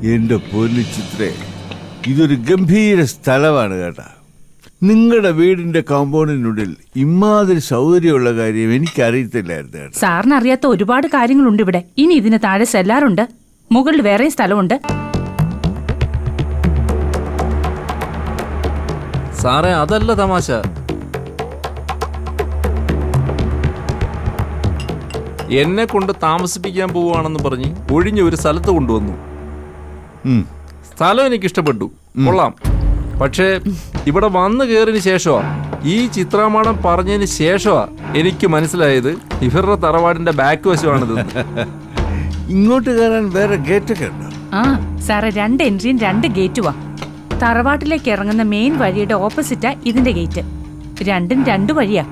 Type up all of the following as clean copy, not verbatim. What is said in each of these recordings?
എൻ്റെ പൊന്നു ചിത്രേ, ഇതൊരു ഗംഭീര സ്ഥലമാണ് കേട്ടാ. നിങ്ങളുടെ വീടിന്റെ കോമ്പൗണ്ടിനുള്ളിൽ ഇമാതിരി സൗകര്യമുള്ള കാര്യം എനിക്കറിയത്തില്ലായിരുന്നു കേട്ടോ. സാറിന് അറിയാത്ത ഒരുപാട് കാര്യങ്ങളുണ്ട് ഇവിടെ. ഇനി ഇതിന് താഴെ സെല്ലാറുണ്ട്, മുകളിൽ വേറെയും സ്ഥലമുണ്ട്. സാറേ, അതല്ല തമാശ. എന്നെ കൊണ്ട് താമസിപ്പിക്കാൻ പോവുകയാണെന്ന് പറഞ്ഞ് ഒഴിഞ്ഞ ഒരു സ്ഥലത്ത് കൊണ്ടുവന്നു. സ്ഥലം എനിക്ക് ഇഷ്ടപ്പെട്ടു, കൊള്ളാം. പക്ഷേ ഇവിടെ വന്നു കയറിന് ശേഷമാ, ഈ ചിത്രാമാടം പറഞ്ഞതിന് ശേഷമാ എനിക്ക് മനസ്സിലായത് ഇവരുടെ തറവാടിന്റെ ബാക്ക് വശമാണിത്. ഇങ്ങോട്ട് കയറാൻ വേറെ ഗേറ്റൊക്കെ ഉണ്ടോ? ആ സാറേ, 2 എൻട്രിയും 2 ഗേറ്റുവാ. തറവാട്ടിലേക്ക് ഇറങ്ങുന്ന മെയിൻ വഴിയുടെ ഓപ്പോസിറ്റാ ഇതിന്റെ ഗേറ്റ്. രണ്ടും 2 വഴിയാ.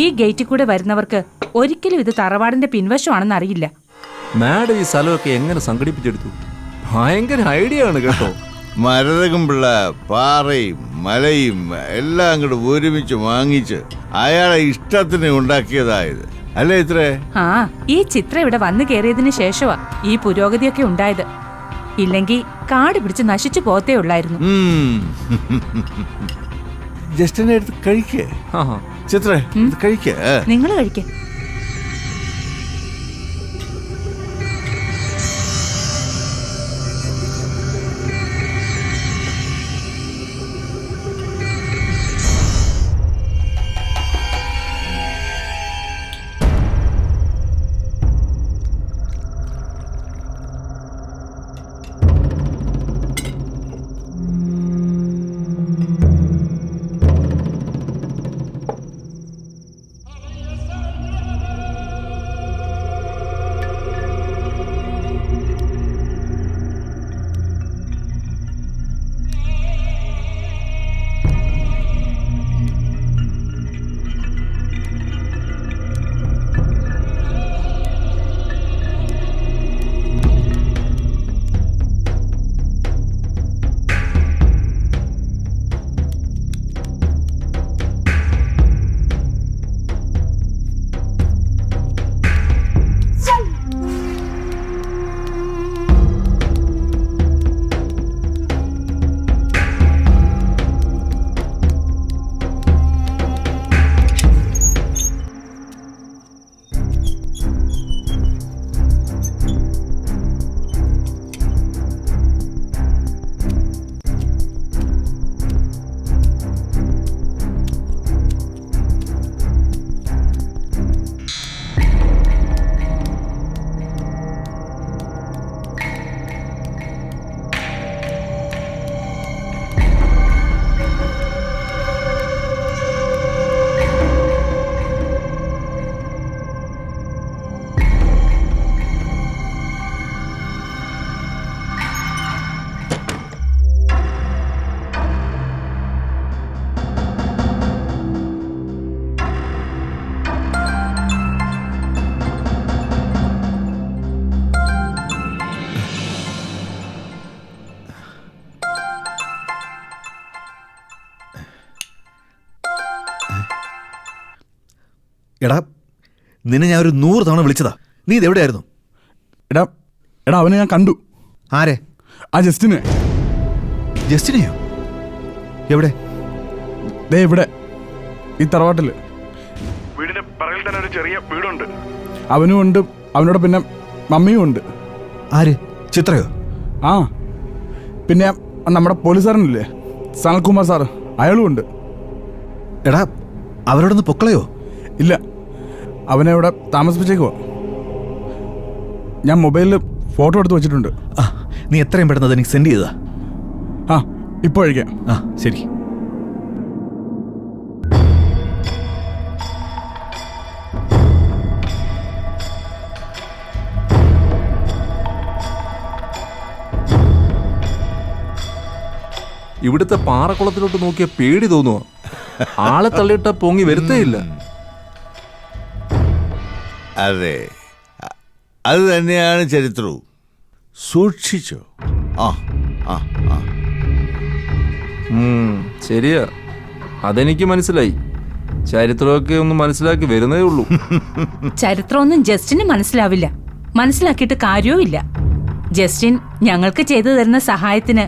ഈ ഗേറ്റിൽ കൂടെ വരുന്നവർക്ക് ഒരിക്കലും ഇത് തറവാടിന്റെ പിൻവശമാണെന്ന് അറിയില്ല. മാഡം ഈ സ്ഥലമൊക്കെ എങ്ങനെ സംഘടിപ്പിച്ചെടുത്തു? ഭയങ്കര ഐഡിയ ആണ് കേട്ടോ. മരതകം പിള്ള പാറയും മലയും എല്ലാം അങ്ങോട്ട് ഒരുമിച്ച് വാങ്ങിച്ച് അയാളെ ഇഷ്ടത്തിന് ഉണ്ടാക്കിയതായത് അല്ലേ ഇത്രേ? ആ, ഈ ചിത്രം ഇവിടെ വന്നു കയറിയതിന് ശേഷമാ ഈ പുരോഗതിയൊക്കെ ഉണ്ടായത്. ഇല്ലെങ്കിൽ കാട് പിടിച്ച് നശിച്ചു പോത്തേ ഉള്ളായിരുന്നു. ജസ്റ്റിനെ എടുത്ത് കഴിക്കേ ചിത്രേ, കഴിക്കേ. നിങ്ങൾ കഴിക്കേ. എടാ, നിന്നെ ഞാൻ ഒരു 100 തവണ വിളിച്ചതാ. നീ ഇതെവിടെയായിരുന്നു? എടാ എടാ അവനെ ഞാൻ കണ്ടു. ആരെ? ആ ജസ്റ്റിനെ. ജസ്റ്റിനെയോ? എവിടെ? ദേ ഇവിടെ, ഈ തറവാട്ടില്. വീടിന്റെ പറയിൽ തന്നെ ഒരു ചെറിയ വീടുണ്ട്. അവനും ഉണ്ട്, അവനോട് പിന്നെ മമ്മിയും ഉണ്ട്. ആര്? ചിത്രയോ? ആ, പിന്നെ നമ്മുടെ പോലീസുകാരനില്ലേ, സനൽകുമാർ സാറ്, അയാളും ഉണ്ട്. എടാ, അവരോടൊന്ന് പൊക്കളയോ? ഇല്ല, അവനെ ഇവിടെ താമസിപ്പിച്ചേക്കുവാ. ഞാൻ മൊബൈലിൽ ഫോട്ടോ എടുത്ത് വെച്ചിട്ടുണ്ട്. ആ, നീ എത്രയും പെട്ടെന്ന് എനിക്ക് സെൻഡ് ചെയ്താ. ആ, ഇപ്പോൾ കഴിക്കാം. ആ, ശരി. ഇവിടുത്തെ പാറക്കുളത്തിലോട്ട് നോക്കിയ പേടി തോന്നുക. ആളെ തള്ളിയിട്ട പൊങ്ങി വരുത്തേയില്ല. അതെ, അത് തന്നെയാണ് ചരിത്രവും. സൂക്ഷിച്ചോ. ആ ആ ആ ശരിയാ, അതെനിക്ക് മനസ്സിലായി. ചരിത്രമൊക്കെ ഒന്ന് മനസ്സിലാക്കി വരുന്നേ ഉള്ളൂ. ചരിത്രമൊന്നും ജസ്റ്റിന് മനസ്സിലാവില്ല, മനസ്സിലാക്കിയിട്ട് കാര്യവും ഇല്ല. ജസ്റ്റിൻ ഞങ്ങൾക്ക് ചെയ്തു തരുന്ന സഹായത്തിന്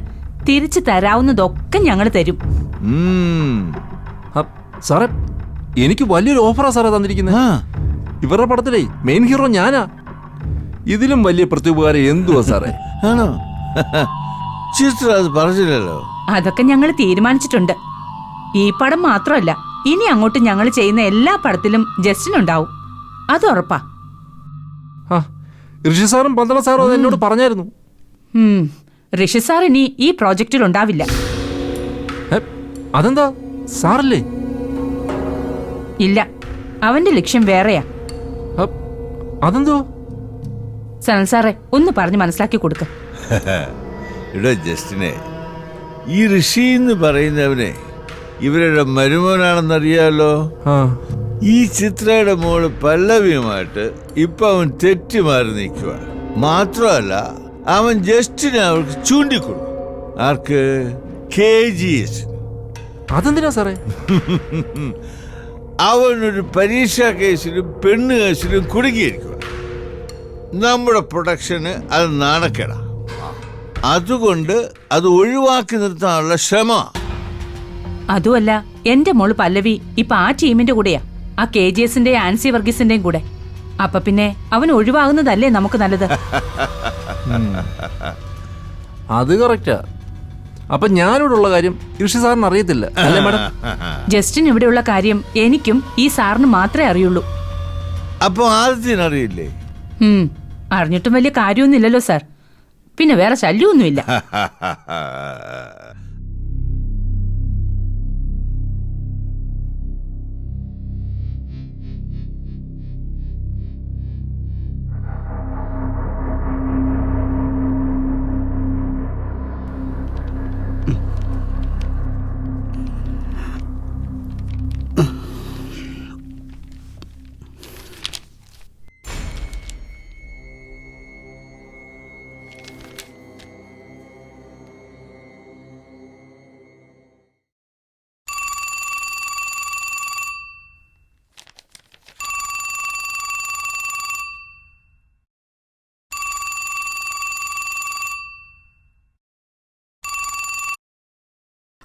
തിരിച്ചു തരാവുന്നതൊക്കെ ഞങ്ങൾ തരും. ഉം. സാറേ എനിക്ക് വലിയൊരു ഓഫറാ സാറേ തന്നിരിക്കുന്നത്. ആ, ഇവരുടെ പടത്തിലേ മെയിൻ ഹീറോ ഞാനാ. ഇതിലും വലിയ പ്രത്യുപകാരം എന്തുവാ സാറേ? ആണോ? ചിത്ര അത് പറഞ്ഞില്ലല്ലോ. അതൊക്കെ ഞങ്ങൾ തീരുമാനിച്ചിട്ടുണ്ട്. ഈ പടം മാത്രമല്ല, ഇനി അങ്ങോട്ട് ഞങ്ങൾ ചെയ്യുന്ന എല്ലാ പടത്തിലും ജസ്റ്റിൻ ഉണ്ടാവും. അത് ഉറപ്പാ. ആ ഋഷി സാറും പന്തള സാറും അത് എന്നോട് പറഞ്ഞായിരുന്നു. ഋഷി സാർ ഇനി ഈ പ്രോജക്റ്റിൽ ഉണ്ടാവില്ല. അതെന്താ സാറല്ലേ? ഇല്ല, അവന്റെ ലക്ഷ്യം വേറെയാ. അതെന്തോ? സനൽ സാറേ ഒന്ന് പറഞ്ഞ് മനസ്സിലാക്കി കൊടുക്ക. ഇവിടെ ജസ്റ്റിനെ, ഈ ഋഷി എന്ന് പറയുന്നവനെ ഇവരുടെ മരുമോനാണെന്നറിയാലോ. ആ ഈ ചിത്രയുടെ മോള് പല്ലവിയുമായിട്ട് ഇപ്പൊ അവൻ തെറ്റുമാറി നിൽക്കുക. മാത്രമല്ല അവൻ ജസ്റ്റിനെ അവൾക്ക് ചൂണ്ടിക്കൊടുക്കും. ആർക്ക്? KGS. അതെന്തിനാ സാറേ? അവനൊരു പരീക്ഷാ കേസിലും പെണ്ണ് കേസിലും കുടുങ്ങിയിരിക്കുക. നമ്മുടെ പ്രൊഡക്ഷന് അത് നാണക്കേടാ. അതുകൊണ്ട് അത് ഒഴിവാക്കി നിർത്താനുള്ള ശ്രമ. അതുമല്ല, എന്റെ മോള് പല്ലവി ഇപ്പൊ ആ ടീമിന്റെ കൂടെയാ, ആ KGSന്റെ ആൻസി വർഗീസിന്റെയും കൂടെ. അപ്പൊ പിന്നെ അവൻ ഒഴിവാകുന്നതല്ലേ നമുക്ക് നല്ലത്. അത് കറക്റ്റാ. അപ്പൊ ഞാനിവിടെ ഉള്ള കാര്യം ഋഷി സാറിന് അറിയത്തില്ല അല്ലേ മാഡം? ജസ്റ്റിൻ ഇവിടെയുള്ള കാര്യം എനിക്കും ഈ സാറിന് മാത്രമേ അറിയുള്ളൂ. അപ്പൊ ആദ്യത്തിനറിയില്ലേ? അറിഞ്ഞിട്ടും വലിയ കാര്യമൊന്നുമില്ലല്ലോ സാർ. പിന്നെ വേറെ ശല്യമൊന്നുമില്ല.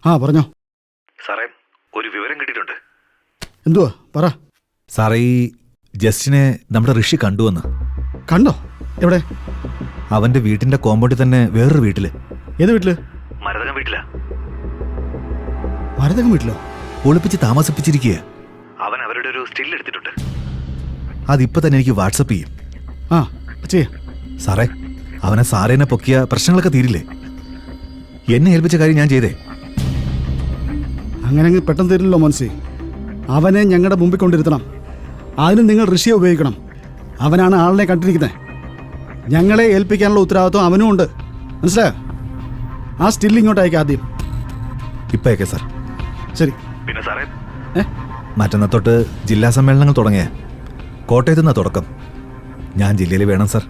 ആ പറഞ്ഞോ. സാറേ ഒരു വിവരം കിട്ടിയിട്ടുണ്ട്. എന്തുവാ പറ. സാറേ ഈ ജസ്റ്റിനെ നമ്മുടെ ഋഷി കണ്ടുവന്ന്. കണ്ടോ? എവിടെ? അവന്റെ വീട്ടിന്റെ കോമ്പൗണ്ടിൽ തന്നെ വേറൊരു വീട്ടില്. ഏത് വീട്ടില്? മരതകം വീട്ടിലാ. മരതകം വീട്ടിലോ? ഒളിപ്പിച്ച് താമസിപ്പിച്ചിരിക്കുക. അവൻ അവരുടെ ഒരു സ്റ്റിൽ എടുത്തിട്ടുണ്ട്. അതിപ്പോ തന്നെ എനിക്ക് വാട്സപ്പ് ചെയ്യും. ആ ചെയ്യ. സാറേ അവനെ സാറേനെ പൊക്കിയ പ്രശ്നങ്ങളൊക്കെ തീരില്ലേ? എന്നെ ഏൽപ്പിച്ച കാര്യം ഞാൻ ചെയ്തേ. അങ്ങനെ അങ്ങ് പെട്ടെന്ന് തരില്ലല്ലോ മോൻസി. അവനെ ഞങ്ങളുടെ മുമ്പിൽ കൊണ്ടിരുത്തണം. അതിന് നിങ്ങൾ ഋഷിയെ ഉപയോഗിക്കണം. അവനാണ് ആളിനെ കണ്ടിരിക്കുന്നത്. ഞങ്ങളെ ഏൽപ്പിക്കാനുള്ള ഉത്തരവാദിത്വം അവനും ഉണ്ട്. മനസ്സിലായോ? ആ സ്റ്റിൽ ഇങ്ങോട്ട് അയക്കാം ആദ്യം. ഇപ്പൊ അയക്കേ സാർ. ശരി. പിന്നെ സാറേ മറ്റന്നാ തൊട്ട് ജില്ലാ സമ്മേളനങ്ങൾ തുടങ്ങിയ കോട്ടയത്തു നിന്നാ തുടക്കം. ഞാൻ ജില്ലയിൽ വേണം സാർ.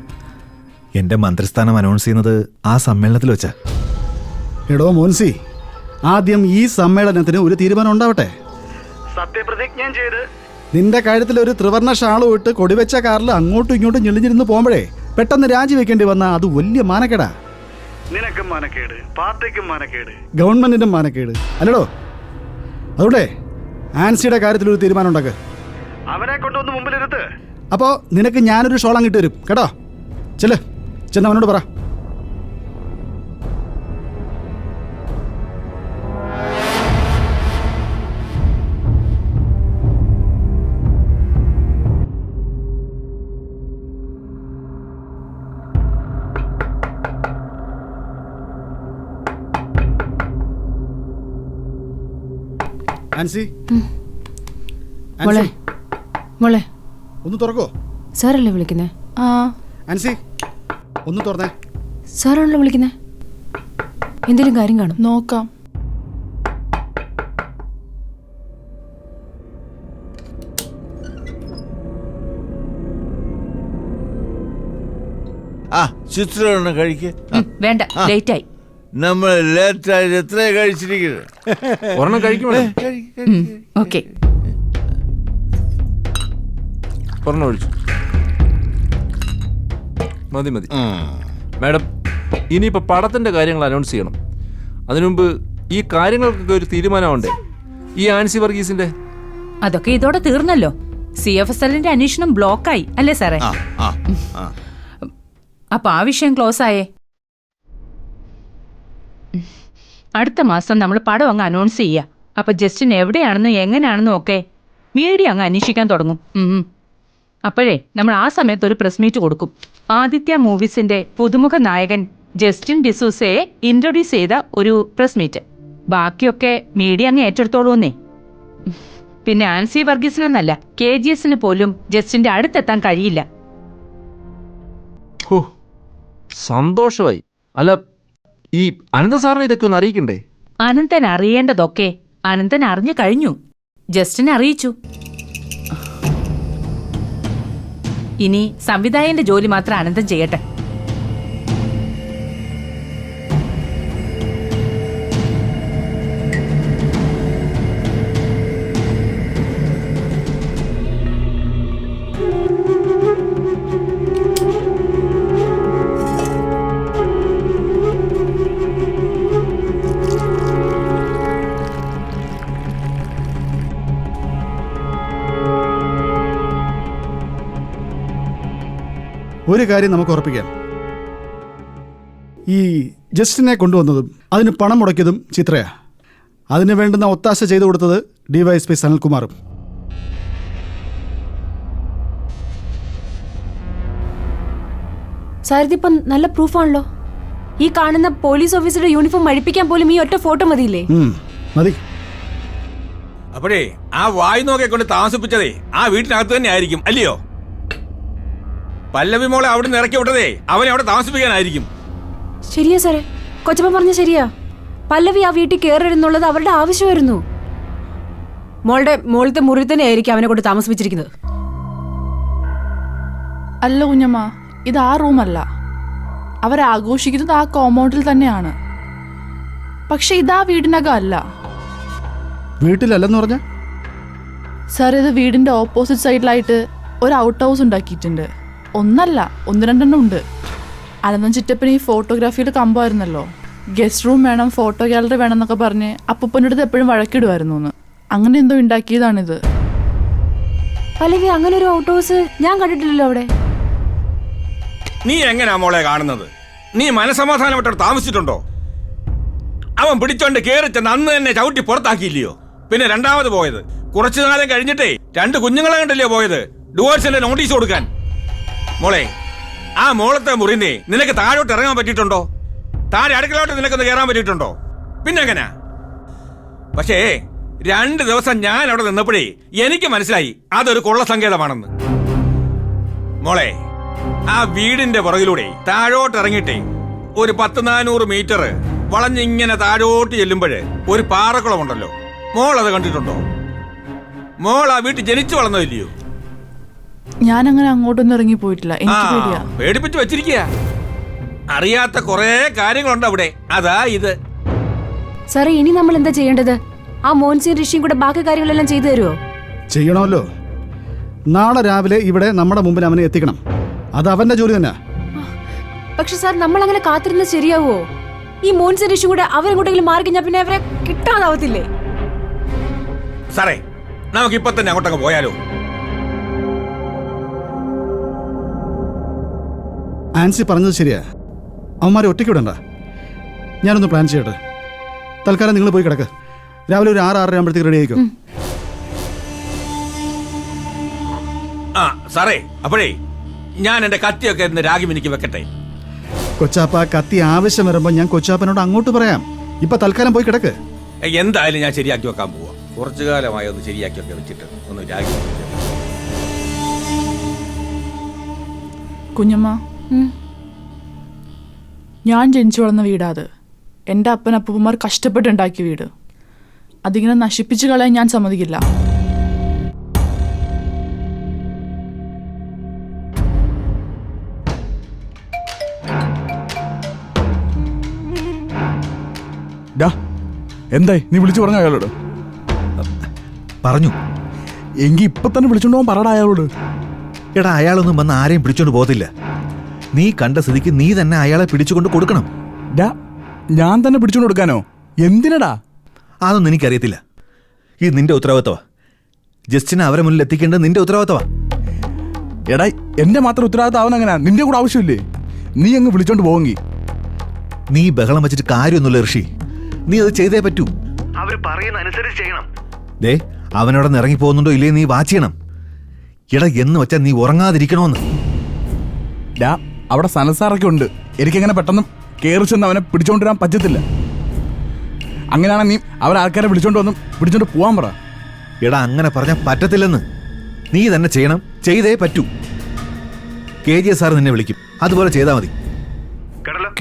എന്റെ മന്ത്രിസ്ഥാനം അനൗൺസ് ചെയ്യുന്നത് ആ സമ്മേളനത്തിൽ വെച്ചാ. എടോ മോൻസി, ആദ്യം ഈ സമ്മേളനത്തിന് ഒരു തീരുമാനം ഉണ്ടാവട്ടെ. സത്യപ്രതിജ്ഞ ചെയ്ത് നിന്റെ കാര്യത്തിൽ ഒരു ത്രിവർണ്ണ ഷാളും ഇട്ട് കൊടിവെച്ച കാറിൽ അങ്ങോട്ടും ഇങ്ങോട്ടും ഞെളിഞ്ഞിരുന്ന് പോകുമ്പോഴേ പെട്ടെന്ന് രാജിവെക്കേണ്ടി വന്നാൽ അത് വലിയ മാനക്കേടാ. നിനക്കും മാനക്കേട്, പാർട്ടിക്കും മാനക്കേട്, ഗവൺമെന്റിനും മാനക്കേട് അല്ലടോ. അതുകൊണ്ടേ ആൻസിയുടെ കാര്യത്തിൽ ഒരു തീരുമാനം ഉണ്ടാക്കുക. അവനെ കൊണ്ടുവന്ന് മുമ്പിലിരുത്ത്. അപ്പോൾ നിനക്ക് ഞാനൊരു ഷോളം കിട്ടി വരും കേട്ടോ. ചെന്ന് അവനോട് പറ. ആൻസി, മോളെ മോളെ ഒന്ന് തുറക്കോ? സാറല്ലേ വിളിക്കുന്നേ? ആ ആൻസി ഒന്ന് തുറന്നേ. സാറാണല്ലോ വിളിക്കുന്നേ. എന്തെങ്കിലും കാര്യം കാണും. നോക്കാം. ആ ചിത്രം കഴിക്കേ. വേണ്ട, ലേറ്റായി. നമ്മൾ ലേറ്റായി എത്ര കഴിച്ചിരിക്കുന്നത്? ഒരെണ്ണം കഴിക്കും മാഡം. ഓക്കെ, ഒരെണ്ണം ഒഴിച്ചു. മതി മാഡം. ഇനിയിപ്പോൾ പടത്തിൻ്റെ കാര്യങ്ങൾ അനൗൺസ് ചെയ്യണം. അതിനുമുമ്പ് ഈ കാര്യങ്ങൾക്കൊക്കെ ഒരു തീരുമാനമുണ്ടേ. ഈ ആൻസി വർഗീസിന്റെ അതൊക്കെ ഇതോടെ തീർന്നല്ലോ. CFSLന്റെ അന്വേഷണം ബ്ലോക്കായി അല്ലേ സാറേ? അപ്പൊ ആ വിഷയം ക്ലോസ് ആയേ. അടുത്ത മാസം നമ്മൾ പടം അങ്ങ് അനൗൺസ് ചെയ്യുക. അപ്പൊ ജസ്റ്റിൻ എവിടെയാണെന്നും എങ്ങനെയാണെന്നും ഒക്കെ മീഡിയ അങ്ങ് അന്വേഷിക്കാൻ തുടങ്ങും. അപ്പോഴേ നമ്മൾ ആ സമയത്ത് ഒരു പ്രസ് മീറ്റ് കൊടുക്കും. ആദിത്യ മൂവീസിന്റെ പുതുമുഖ നായകൻ ജസ്റ്റിൻ ഡിസൂസയെ ഇൻട്രൊഡ്യൂസ് ചെയ്ത ഒരു പ്രസ് മീറ്റ്. ബാക്കിയൊക്കെ മീഡിയ അങ്ങ് ഏറ്റെടുത്തോളൂന്നേ. പിന്നെ ആൻസി വർഗീസിനൊന്നല്ല, KGSന് പോലും ജസ്റ്റിന്റെ അടുത്തെത്താൻ കഴിയില്ല. ഹോ, സന്തോഷമായി. അല്ല, ഈ അനന്ത സാറിനെ ഇതൊക്കെ ഒന്ന് അറിയിക്കണ്ടേ? അനന്തൻ അറിയേണ്ടതൊക്കെ അനന്തൻ അറിഞ്ഞു കഴിഞ്ഞു. ജസ്റ്റിനെ അറിയിച്ചു. ഇനി സംവിധായകന്റെ ജോലി മാത്രം അനന്തൻ ചെയ്യട്ടെ. ഒരു കാര്യം നമുക്ക് ഉറപ്പിക്കാം, ഈ ജസ്റ്റിനെ കൊണ്ടുവന്നതും അതിന് പണം മുടക്കിയതും ചിത്രയാ. അതിന് വേണ്ടുന്ന ഒത്താശ ചെയ്തു കൊടുത്തത് DYSP സനൽകുമാറും. സാർ ഇതിപ്പം നല്ല പ്രൂഫാണല്ലോ. ഈ കാണുന്ന പോലീസ് ഓഫീസറുടെ യൂണിഫോം അഴിപ്പിക്കാൻ പോലും ഈ ഒറ്റ ഫോട്ടോ മതിയില്ലേ? മതി. അപ്പോഴേ ആ വായു നോക്കെ കൊണ്ട് താമസിപ്പിച്ചതേ ആ വീട്ടിനകത്ത് തന്നെ ആയിരിക്കും, അല്ലയോ? പല്ലവി മോളെ അവിടെ നിന്ന് ഇറക്കി വിട്ടതേ അവനെ അവിടെ താമസിപ്പിക്കാനായിരിക്കും. ശരിയാ സാറേ, കൊച്ചപ്പൻ പറഞ്ഞ ശരിയാ. പല്ലവി ആ വീട്ടിൽ കയറരുന്നുള്ളത് അവരുടെ ആവശ്യമായിരുന്നു. മോളത്തെ മുറി തന്നെ ആയിരിക്കും അവനെ കൊണ്ട് താമസിപ്പിച്ചിരിക്കുന്നത്. അല്ല കുഞ്ഞമ്മ, ഇത് ആ റൂമല്ല. അവരാഘോഷിക്കുന്നത് ആ കോമ്പൗണ്ടിൽ തന്നെയാണ്. പക്ഷെ ഇതാ വീടിനകം അല്ല. വീട്ടിലല്ലെന്ന് പറഞ്ഞ സാർ, ഇത് വീടിന്റെ ഓപ്പോസിറ്റ് സൈഡിലായിട്ട് ഒരു ഔട്ട് ഹൗസ് ഉണ്ടാക്കിയിട്ടുണ്ട്. ഒന്നല്ല, 1-2 ഉണ്ട്. അനന്തൻ ചിറ്റപ്പന് ഈ ഫോട്ടോഗ്രാഫിയുടെ കമ്പമായിരുന്നല്ലോ. ഗസ്റ്റ് റൂം വേണം, ഫോട്ടോ ഗാലറി വേണം എന്നൊക്കെ പറഞ്ഞ് അപ്പൂപ്പൻ്റെ അടുത്ത് എപ്പോഴും വഴക്കിടുമായിരുന്നു. അങ്ങനെ എന്തോ ഉണ്ടാക്കിയതാണിത്. പല്ലവി, അങ്ങനെ ഒരു ഔട്ട് ഹൗസ് ഞാൻ കണ്ടിട്ടില്ലല്ലോ അവിടെ. നീ എങ്ങനെയാ മോളെ കാണുന്നത്? നീ മനസമാധാനമായിട്ട് താമസിച്ചിട്ടുണ്ടോ? അവൻ പിടിച്ചോണ്ട് കേറി ചെന്ന് അന്ന് തന്നെ ചവിട്ടി പുറത്താക്കിയില്ലയോ? പിന്നെ രണ്ടാമത് പോയത് കുറച്ചു കാലം കഴിഞ്ഞിട്ടേ 2 കുഞ്ഞുങ്ങളെ കണ്ടല്ലയോ പോയത് ഡിവോഴ്സിന്റെ നോട്ടീസ് കൊടുക്കാൻ. മോളെ, ആ മോളത്തെ മുറിന്നേ നിനക്ക് താഴോട്ട് ഇറങ്ങാൻ പറ്റിയിട്ടുണ്ടോ? താഴെ അടുക്കളോട്ട് നിനക്കൊന്ന് കയറാൻ പറ്റിയിട്ടുണ്ടോ? പിന്നെ എങ്ങനാ? പക്ഷേ 2 ദിവസം ഞാൻ അവിടെ നിന്നപ്പോഴേ എനിക്ക് മനസ്സിലായി അതൊരു കൊള്ള സങ്കേതമാണെന്ന്. മോളെ, ആ വീടിന്റെ പുറകിലൂടെ താഴോട്ട് ഇറങ്ങിയിട്ടേ ഒരു 100-400 മീറ്റർ വളഞ്ഞിങ്ങനെ താഴോട്ട് ചെല്ലുമ്പോഴേ ഒരു പാറക്കുളമുണ്ടല്ലോ. മോൾ അത് കണ്ടിട്ടുണ്ടോ? മോൾ ആ വീട്ടിൽ ജനിച്ചു വളർന്നതില്ലയോ? ഞാൻ അങ്ങനെ അങ്ങോട്ടൊന്നും ഇറങ്ങി പോയിട്ടില്ല. എനിക്ക് പേടിയാ. പേടിപ്പിച്ചു വെച്ചിരിക്കുക. അറിയാത്ത കുറെ കാര്യങ്ങളുണ്ട് അവിടെ. അതാ ഇത്. സാറേ, ഇനി നമ്മൾ എന്താ ചെയ്യേണ്ടത്? ആ മോൻസിയും ഋഷിയും കൂടെ ബാക്കി കാര്യങ്ങളെല്ലാം ചെയ്തു തരുമോ? ചെയ്യണമല്ലോ. നാളെ രാവിലെ ഇവിടെ നമ്മുടെ മുമ്പിൽ അവനെ എത്തിക്കണം. അത് അവന്റെ ജോലി തന്നെ. പക്ഷെ സാർ, നമ്മൾ അങ്ങനെ കാത്തിരുന്നത് ശരിയാവോ? ഈ മോൻസിയും ഋഷിയും കൂടെ അവരെങ്ങോട്ടെങ്കിലും മാറി കഴിഞ്ഞാൽ പിന്നെ അവരെ കിട്ടാതാവത്തില്ലേ? സാറേ, നമുക്ക് ഇപ്പൊ തന്നെ അങ്ങോട്ടങ്ങ് പോയാലോ? ആൻസി പറഞ്ഞത് ശരിയാ. അവന്മാരെ ഒറ്റയ്ക്ക് വിടണ്ട. ഞാനൊന്ന് പ്ലാൻ ചെയ്യട്ടെ. തൽക്കാലം നിങ്ങൾ പോയി കിടക്ക്. രാവിലെ ഒരു 6-6:30 ആകുമ്പോഴത്തേക്ക് റെഡി ആയിക്കോ. ആ സാറേ, അപ്പോഴേ ഞാൻ എന്റെ കത്തിയൊക്കെ ഇന്ന് രാഗിമിനിക്ക് വെക്കട്ടെ. കൊച്ചാപ്പ, കത്തി ആവശ്യം വരുമ്പോൾ ഞാൻ കൊച്ചാപ്പനോട് അങ്ങോട്ട് പറയാം. ഇപ്പൊ തൽക്കാലം പോയി കിടക്ക്. എന്തായാലും ഞാൻ ശരിയാക്കി വെക്കാൻ പോവാ. കുറച്ചു കാലമായി ഒന്ന് ശരിയാക്കി ഒക്കെ വെച്ചിട്ട് ഒന്ന് രാഗി. കുഞ്ഞമ്മ, ഞാൻ ജനിച്ചു വളർന്ന വീടാ അത്. എൻ്റെ അപ്പനപ്പൂപ്പന്മാർ കഷ്ടപ്പെട്ടുണ്ടാക്കിയ വീട്. അതിങ്ങനെ നശിപ്പിച്ചു കളയാൻ ഞാൻ സമ്മതിക്കില്ല. എന്തായി നീ വിളിച്ചു പറഞ്ഞ അയാളോട്? പറഞ്ഞു. എങ്കിൽ ഇപ്പൊ തന്നെ വിളിച്ചോണ്ട് പോകാൻ പറടാ അയാളോട്. എടാ, അയാളൊന്നും വന്ന് ആരെയും പിടിച്ചോണ്ട് പോകത്തില്ല. നീ കണ്ട സ്ഥിതിക്ക് നീ തന്നെ അയാളെ പിടിച്ചുകൊണ്ട് കൊടുക്കണം. ഞാൻ തന്നെ പിടിച്ചുകൊണ്ട് കൊടുക്കാനോ? എന്തിനടാ? അതൊന്നും എനിക്കറിയത്തില്ല. ഇത് നിന്റെ ഉത്തരവാദിത്തവാ. ജസ്റ്റിനെ അവരെ മുന്നിൽ എത്തിക്കേണ്ടത് നിന്റെ ഉത്തരവാദിത്തവാ. എടാ, എന്റെ മാത്രം ഉത്തരവാദിത്തം ആവുന്ന അങ്ങനെ നിന്റെ കൂടെ ആവശ്യമില്ലേ? നീ അങ്ങ് വിളിച്ചോണ്ട് പോവെങ്കിൽ. നീ ബഹളം വെച്ചിട്ട് കാര്യമൊന്നുമില്ല ഋഷി. നീ അത് ചെയ്തേ പറ്റൂ. അവര് പറയുന്ന അനുസരിച്ച് ചെയ്യണം. ദേ, അവനോട് ഇറങ്ങി പോകുന്നുണ്ടോ ഇല്ലേ നീ വാച്ച് ചെയ്യണം. എടാ, എന്ന് വെച്ചാൽ നീ ഉറങ്ങാതിരിക്കണോന്ന്. അവിടെ സനസാറൊക്കെ ഉണ്ട്. എനിക്കങ്ങനെ പെട്ടെന്ന് കയറി ചെന്ന് അവനെ പിടിച്ചോണ്ടിരാൻ പറ്റത്തില്ല. അങ്ങനെയാണെങ്കിൽ നീ അവരാൾക്കാരെ പിടിച്ചോണ്ട് പോവാൻ പറ. എടാ, അങ്ങനെ പറഞ്ഞാൽ പറ്റത്തില്ലെന്ന്. നീ തന്നെ ചെയ്യണം. ചെയ്തേ പറ്റൂ. KGS സാർ നിന്നെ വിളിക്കും. അതുപോലെ ചെയ്താൽ മതി.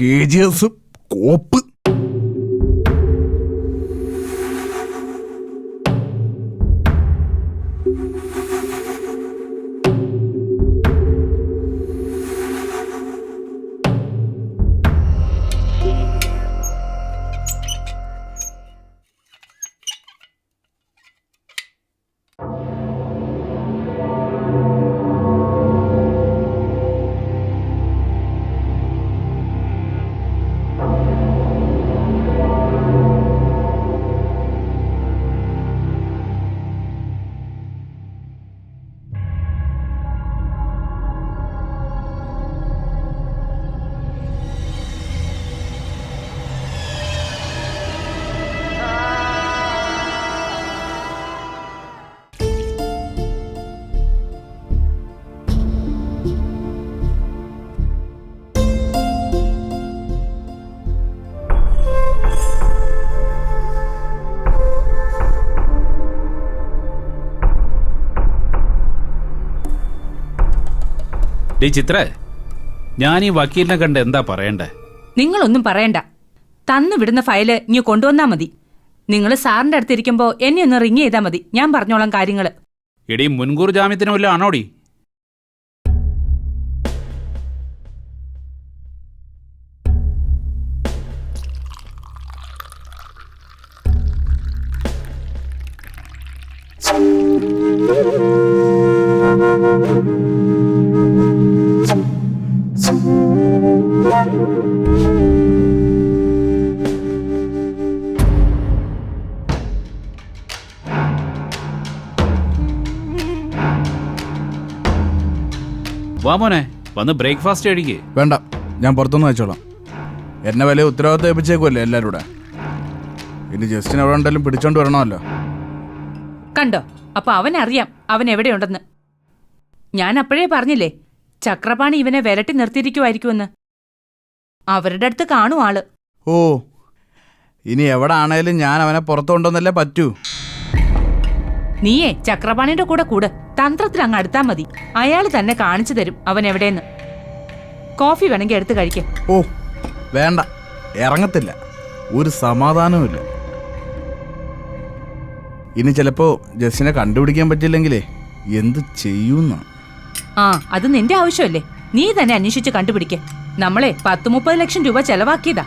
KGS കോപ്പ്. ചിത്ര, ഞാൻ ഈ വക്കീലിനെ കണ്ട് എന്താ പറയണ്ടേ? നിങ്ങളൊന്നും പറയണ്ട. തന്നു വിടുന്ന ഫയല് ഇനി കൊണ്ടുവന്നാ മതി. നിങ്ങൾ സാറിന്റെ അടുത്തിരിക്കുമ്പോ എന്നെ ഒന്ന് റിങ് ചെയ്താൽ മതി. ഞാൻ പറഞ്ഞോളാം കാര്യങ്ങള്. എടീ, മുൻകൂർ ജാമ്യത്തിന് വല്ലതും ആണോടി? വാ മോനെ, വന്ന് ബ്രേക്ക്ഫാസ്റ്റ് കഴിക്കേ. വേണ്ട, ഞാൻ പുറത്തുനിന്ന് വെച്ചോളാം. എന്നെ വലിയ ഉത്തരവാദിത്തം ഏൽപ്പിച്ചേക്കുമല്ലേ എല്ലാവരും കൂടെ. ഇനി ജസ്റ്റിന് എവിടെ ഉണ്ടെങ്കിലും പിടിച്ചോണ്ട് വരണമല്ലോ. കണ്ടോ, അപ്പൊ അവനറിയാം അവൻ എവിടെയുണ്ടെന്ന്. ഞാൻ അപ്പോഴേ പറഞ്ഞില്ലേ, ചക്രപാണി ഇവനെ വിരട്ടി നിർത്തിയിരിക്കുമായിരിക്കുമെന്ന്. അവരുടെ അടുത്ത് കാണും ആള്. ഓ, ഇനി എവിടെ ആണേലും ഞാൻ അവനെ പുറത്തു കൊണ്ടുവന്നല്ലേ പറ്റൂ. നീയേ ചക്രപാണിയുടെ കൂടെ തന്ത്രത്തിൽ അങ്ങ് അടുത്താ മതി. അയാൾ തന്നെ കാണിച്ചു തരും അവൻ എവിടെയെന്ന്. കോഫി വേണമെങ്കിൽ എടുത്ത് കഴിക്കേ. ഓ വേണ്ട, ഇറങ്ങത്തില്ല. ഒരു സമാധാനവുമില്ല. ഇനി ചിലപ്പോ ജസ്റ്റിനെ കണ്ടുപിടിക്കാൻ പറ്റില്ലെങ്കിലേ എന്ത് ചെയ്യുന്ന. അത് നിന്റെ ആവശ്യമല്ലേ. നീ തന്നെ അന്വേഷിച്ച് കണ്ടുപിടിക്കേ. നമ്മളെ 10-30 ലക്ഷം രൂപ ചെലവാക്കിയതാ.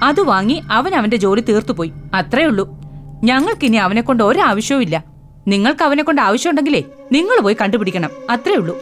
അത് വാങ്ങി അവൻ അവന്റെ ജോലി തീർത്തുപോയി. അത്രേ ഉള്ളൂ. ഞങ്ങൾക്കിനി അവനെ കൊണ്ട് ഒരാവശ്യവും ഇല്ല. നിങ്ങൾക്ക് അവനെ കൊണ്ട് ആവശ്യമുണ്ടെങ്കിലേ നിങ്ങൾ പോയി കണ്ടുപിടിക്കണം. അത്രേ ഉള്ളൂ.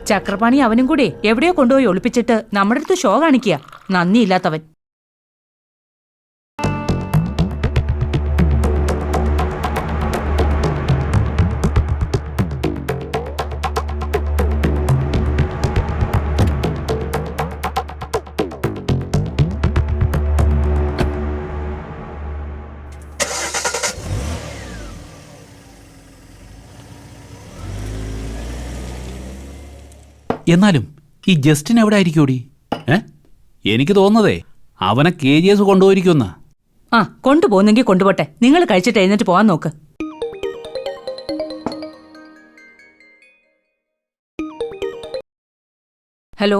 ചക്രപാണി അവനും കൂടെ എവിടെയോ കൊണ്ടുപോയി ഒളിപ്പിച്ചിട്ട് നമ്മുടെ അടുത്ത് ഷോ കാണിക്കുക. നന്ദിയില്ലാത്തവൻ. എന്നാലും ഈ ജസ്റ്റിൻ എവിടെ ആയിരിക്കൂടി? എനിക്ക് തോന്നുന്നതേ അവനെ KGS കൊണ്ടുപോയിരിക്കുന്ന. കൊണ്ടുപോകുന്നെങ്കിൽ കൊണ്ടുപോട്ടെ. നിങ്ങൾ കഴിച്ചിട്ട് എഴുന്നേറ്റ് പോവാൻ നോക്ക്. ഹലോ